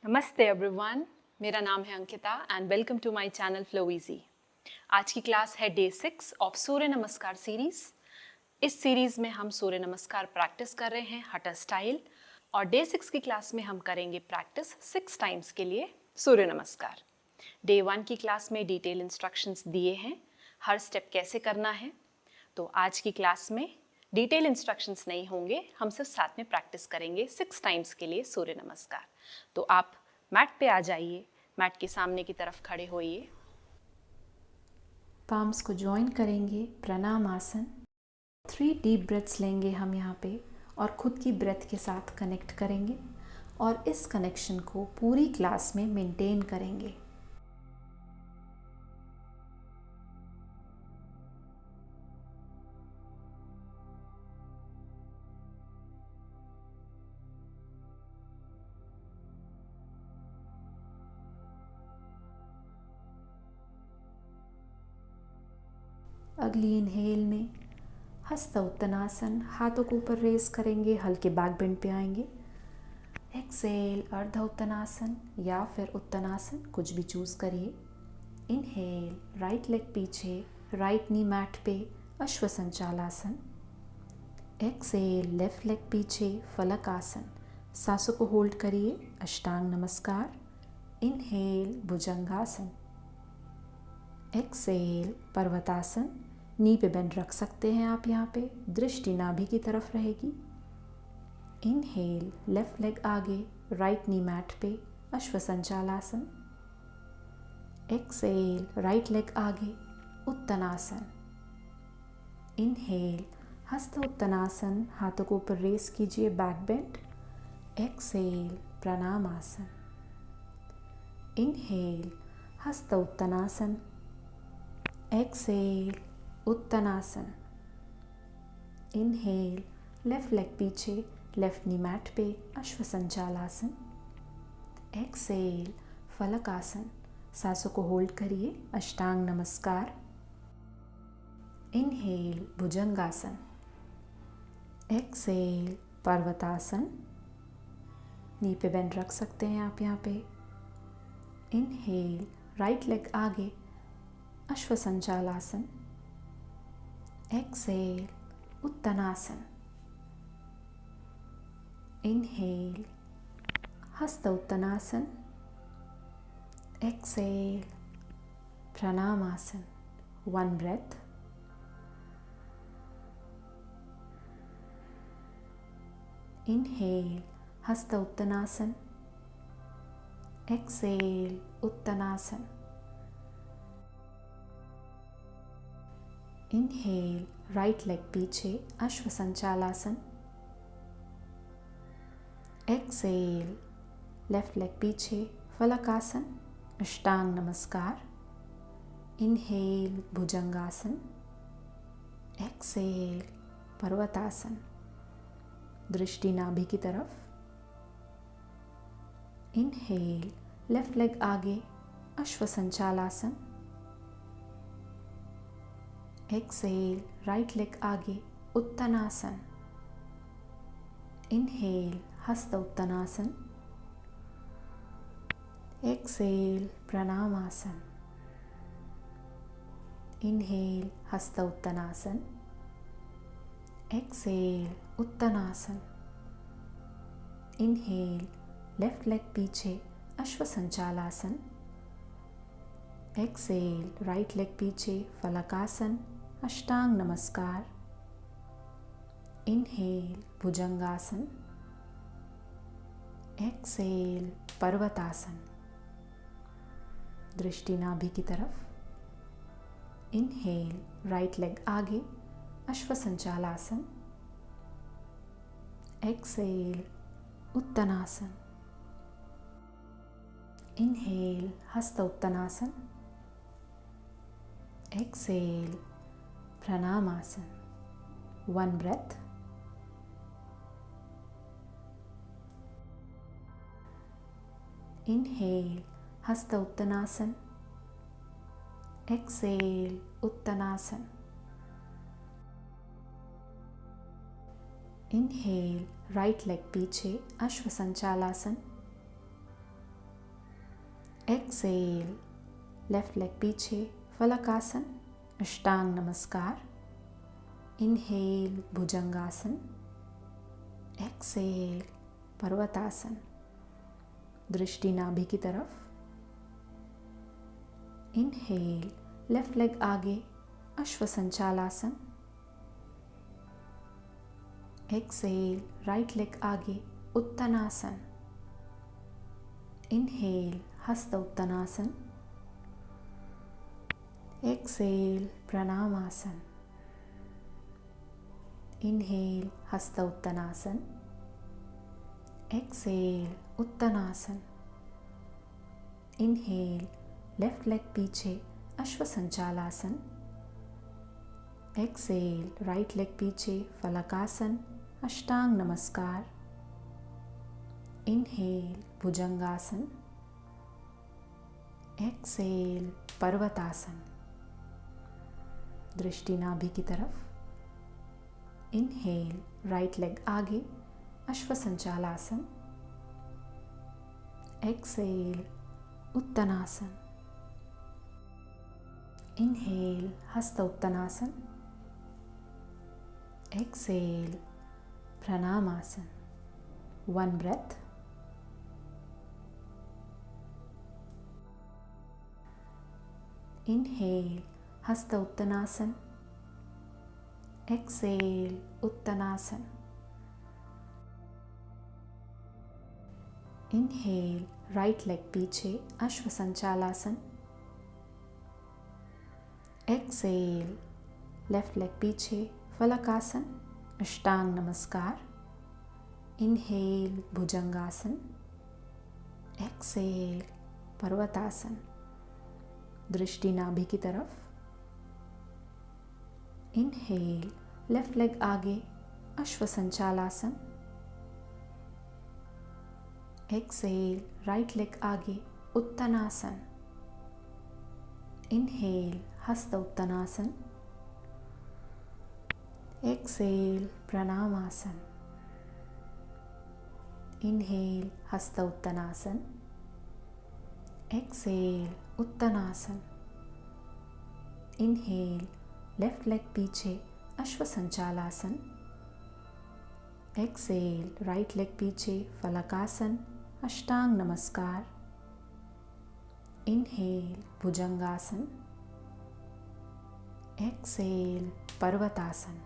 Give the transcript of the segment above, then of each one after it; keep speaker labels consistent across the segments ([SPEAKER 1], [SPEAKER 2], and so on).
[SPEAKER 1] नमस्ते एवरीवन, मेरा नाम है Ankita and welcome to my channel flow easy. आज की क्लास है डे 6 ऑफ सूर्य नमस्कार सीरीज। इस सीरीज में हम सूर्य नमस्कार प्रैक्टिस कर रहे हैं हटर स्टाइल और डे 6 की क्लास में हम करेंगे प्रैक्टिस 6 टाइम्स के लिए सूर्य नमस्कार। डे 1 की क्लास में डिटेल इंस्ट्रक्शंस दिए हैं, हर स्टेप कैसे करना है। तो आज की क्लास में डिटेल इंस्ट्रक्शंस नहीं होंगे, हम सिर्फ साथ में प्रैक्टिस करेंगे 6 टाइम्स के लिए सूर्य नमस्कार। तो आप मैट पे आ जाइए, मैट के सामने की तरफ खड़े होइए।
[SPEAKER 2] पाम्स को जॉइन करेंगे, प्रणाम आसन। 3 डीप ब्रेथ्स लेंगे हम यहाँ पे और खुद की ब्रेथ के साथ कनेक्ट करेंगे और इस कनेक्शन को पूरी क्लास में मेंटेन करेंगे। अगली इनहेल में हस्त उत्तनासन, हाथों को ऊपर रेस करेंगे, हल्के बैक बेंड पे आएंगे। एक्सेल अर्ध उत्तनासन या फिर उत्तनासन, कुछ भी चूज करिए। इनहेल राइट लेग पीछे, राइट नी मैट पे, अश्व संचालासन। एक्सेल लेफ्ट लेग पीछे, फलक आसन। सांसों को होल्ड करिए, अष्टांग नमस्कार। इनहेल भुजंगासन। एक्सेल पर्वतासन, नी पे बेंड रख सकते हैं आप यहाँ पे, दृष्टि नाभि की तरफ रहेगी। इनहेल लेफ्ट लेग आगे, राइट नी मैट पे, अश्व संचालासन। एक्सेल राइट लेग आगे, उत्तनासन। इनहेल हस्त उत्तनासन, हाथों को ऊपर रेस कीजिए, बैक बेंड। एक्सेल प्रणाम आसन। इनहेल हस्त उत्तनासन। एक्सेल उत्तनासन। इनहेल लेफ्ट लेग पीछे, लेफ्ट नी मैट पे, अश्व संचालासन। एक्सेल फलक आसन। सांसों को होल्ड करिए, अष्टांग नमस्कार। इनहेल भुजंगासन। एक्सेल पर्वतासन, नी पे बेंड रख सकते हैं आप यहाँ पे। इनहेल राइट लेग आगे, अश्व संचालासन। एक्सेल उत्तनासन। इनहेल हस्त उत्तनासन। एक्सेल प्रणाम आसन। 1 ब्रेथ। इनहेल हस्त उत्तनासन। एक्सेल उत्तनासन। इनहेल राइट लेग पीछे, अश्व संचालासन। एक्सेल लेफ्ट लेग पीछे, फलकासन, अष्टांग नमस्कार। इनहेल भुजंगासन। एक्सेल पर्वतासन, दृष्टि नाभि की तरफ। इनहेल लेफ्ट लेग आगे, अश्व संचालासन। एक्सेल राइट लेग आगे, उत्तनासन। इनहेल हस्त उत्तनासन। एक्सेल प्रणाम आसन। इनहेल हस्त उत्तनासन। एक्सेल उत्तनासन। इनहेल लेफ्ट लेग पीछे, अश्व संचालासन। एक्सेल राइट लेग पीछे, फलकासन, अष्टांग नमस्कार। इनहेल भुजंगासन। एक्सेल पर्वतासन, दृष्टि नाभि की तरफ। इनहेल राइट लेग आगे, अश्व संचालासन। एक्सेल उत्तनासन। इनहेल हस्त उत्तनासन। एक्सेल प्रणाम आसन। 1 ब्रेथ। इनहेल हस्त उत्तनासन। एक्सेल उत्तनासन। इनहेल राइट लेग पीछे, अश्व संचालासन। एक्सेल, लेफ्ट लेग पीछे, फलकासन, अष्टांग नमस्कार. इनहेल, भुजंगासन. एक्सेल, पर्वतासन. दृष्टि नाभि की तरफ. इनहेल, लेफ्ट लेग आगे, अश्वसंचालासन. एक्सेल, राइट लेग आगे, उत्तनासन. इनहेल, हस्त उत्तनासन. एक्सेल, प्रणामासन. इनहेल, हस्त उत्तनासन. एक्सेल, उत्तनासन. इनहेल, लेफ्ट लेग पीछे, अश्वसंचालासन. एक्सेल, राइट लेग पीछे, फलकासन, अष्टांग नमस्कार. इनहेल, भुजंगासन. एक्सेल, पर्वतासन. दृष्टि नाभि की तरफ. इनहेल, राइट लेग आगे, अश्वसंचालासन. एक्सेल, उत्तनासन. इनहेल, हस्त उत्तनासन. एक्सेल, प्रणामासन. One breath. इनहेल, हस्त उत्तनासन. एक्सेल, उत्तनासन. इनहेल, राइट लेग पीछे, अश्वसंचालासन. एक्सेल, लेफ्ट लेग पीछे, फलकासन, अष्टांग नमस्कार. इनहेल, भुजंगासन. एक्सेल, पर्वतासन. दृष्टि नाभि की तरफ. इनहेल, लेफ्ट लेग आगे, अश्वसंचालासन. एक्सेल, राइट लेग आगे, उत्तनासन. इनहेल, हस्त उत्तनासन. एक्सेल, प्रणामासन. इनहेल, हस्त उत्तनासन. एक्सेल, उत्तनासन. इनहेल, लेफ्ट लेग पीछे, अश्वसंचालासन. एक्सेल, राइट लेग पीछे, फलकासन, अष्टांग नमस्कार. इनहेल, भुजंगासन. एक्सेल, पर्वतासन.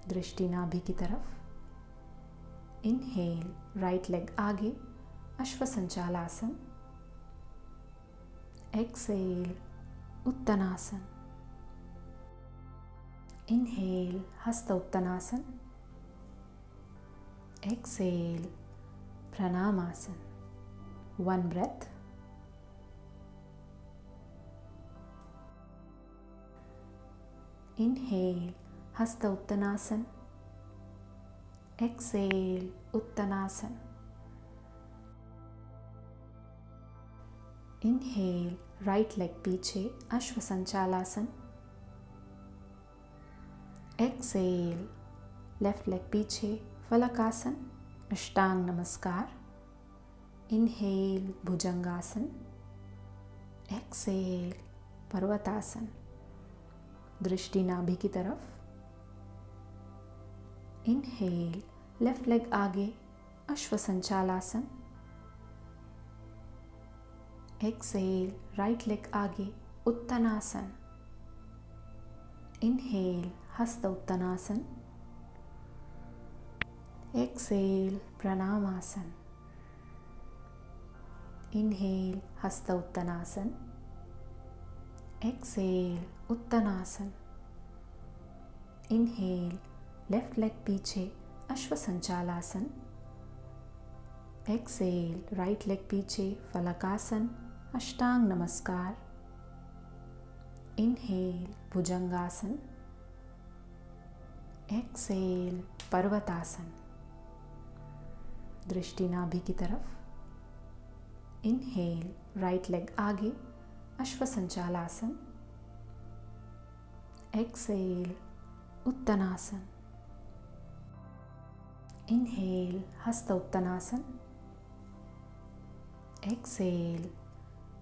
[SPEAKER 2] दृष्टि नाभि की तरफ. इनहेल, राइट लेग आगे, अश्वसंचालासन. एक्सेल, उत्तनासन. इनहेल, हस्त उत्तनासन. एक्सेल, प्रणामासन. One breath. इनहेल, हस्त उत्तनासन. एक्सेल, उत्तनासन. इनहेल, राइट लेग पीछे, अश्वसंचालासन. एक्सेल, लेफ्ट लेग पीछे, फलकासन, अष्टांग नमस्कार. इनहेल, भुजंगासन. एक्सेल, पर्वतासन. दृष्टि नाभि की तरफ. इनहेल, लेफ्ट लेग आगे, अश्वसंचालासन. एक्सेल, राइट लेग आगे, उत्तनासन. इनहेल, हस्त उत्तनासन. एक्सेल, प्रणामासन. इनहेल, हस्त उत्तनासन. एक्सेल, उत्तनासन. इनहेल, लेफ्ट लेग पीछे, अश्वसंचालासन. एक्सेल, राइट लेग पीछे, फलकासन, अष्टांग नमस्कार. इनहेल, भुजंगासन. एक्सेल, पर्वतासन. दृष्टि नाभि की तरफ. इनहेल, राइट लेग आगे, अश्वसंचालासन. एक्सेल, उत्तनासन. इनहेल, हस्त उत्तनासन. Exhale,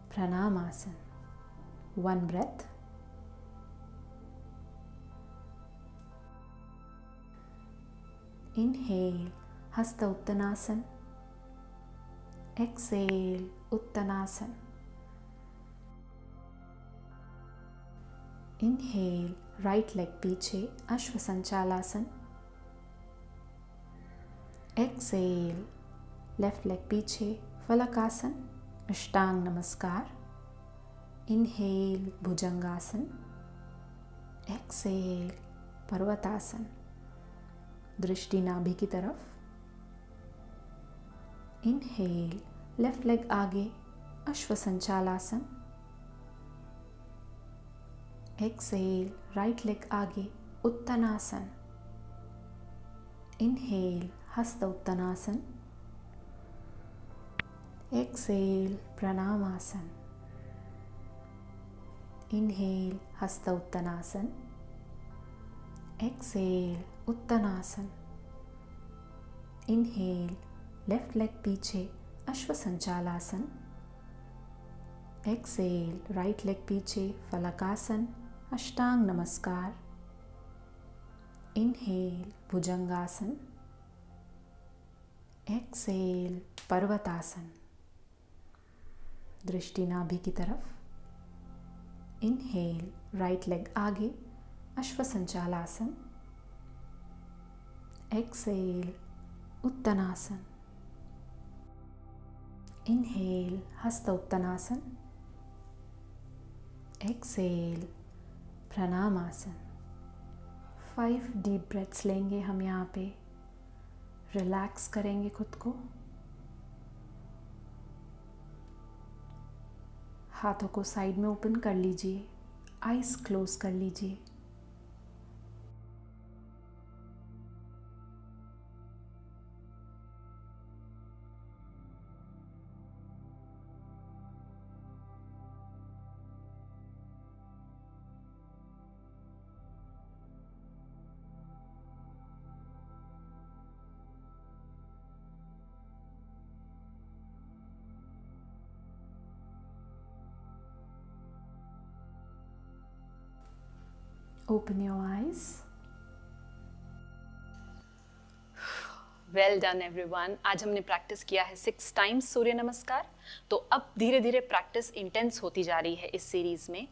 [SPEAKER 2] Pranamasana. One breath. Inhale, Hasta Uttanasana. Exhale, Uttanasana. Inhale, right leg पीछे, Ashvasanchalasana. Exhale, left leg पीछे, Falakasana, Ashtang Namaskar. Inhale, Bhujangasana. Exhale, Parvatasana. दृष्टि नाभि की तरफ. Inhale, left leg आगे, Ashvasanchalasana. Exhale, right leg आगे, Uttanasana. Inhale, Hasta Uttanasana. Exhale, Pranamasana. Inhale, Hasta Uttanasana. Exhale, Uttanasana. Inhale, left leg पीछे, Ashvasanchalasana. Exhale, right leg पीछे, Falakasana, Ashtang Namaskar. Inhale, Bhujangasana. Exhale, Parvatasana. दृष्टि नाभि की तरफ. Inhale, right leg आगे, Ashvasanchalasana. Exhale, Uttanasana. Inhale, Hasta Uttanasana. Exhale, Pranamasana. 5 deep breaths लेंगे हम यहाँ पे. रिलैक्स करेंगे खुद को. हाथों को साइड में ओपन कर लीजिए. आइज क्लोज कर लीजिए. Open your eyes.
[SPEAKER 1] Well done everyone. आज हमने प्रैक्टिस किया है 6 टाइम्स सूर्य नमस्कार. तो अब धीरे धीरे प्रैक्टिस इंटेंस होती जा रही है इस सीरीज में.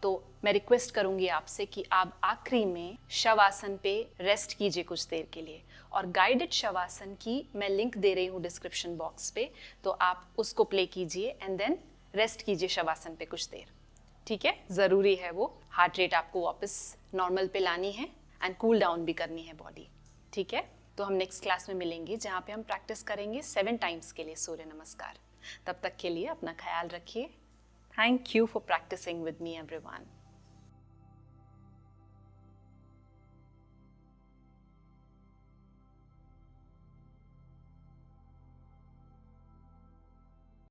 [SPEAKER 1] तो मैं रिक्वेस्ट करूंगी आपसे कि आप आखिरी में शवासन पे रेस्ट कीजिए कुछ देर के लिए. और गाइडेड शवासन की मैं लिंक दे रही हूँ डिस्क्रिप्शन बॉक्स पे, तो आप उसको प्ले कीजिए एंड देन रेस्ट कीजिए शवासन पे कुछ देर. ठीक है, ज़रूरी है वो. हार्ट रेट आपको वापस नॉर्मल पे लानी है एंड कूल डाउन भी करनी है बॉडी. ठीक है, तो हम नेक्स्ट क्लास में मिलेंगे जहाँ पे हम प्रैक्टिस करेंगे 7 टाइम्स के लिए सूर्य नमस्कार. तब तक के लिए अपना ख्याल रखिए. Thank you for practising with me everyone.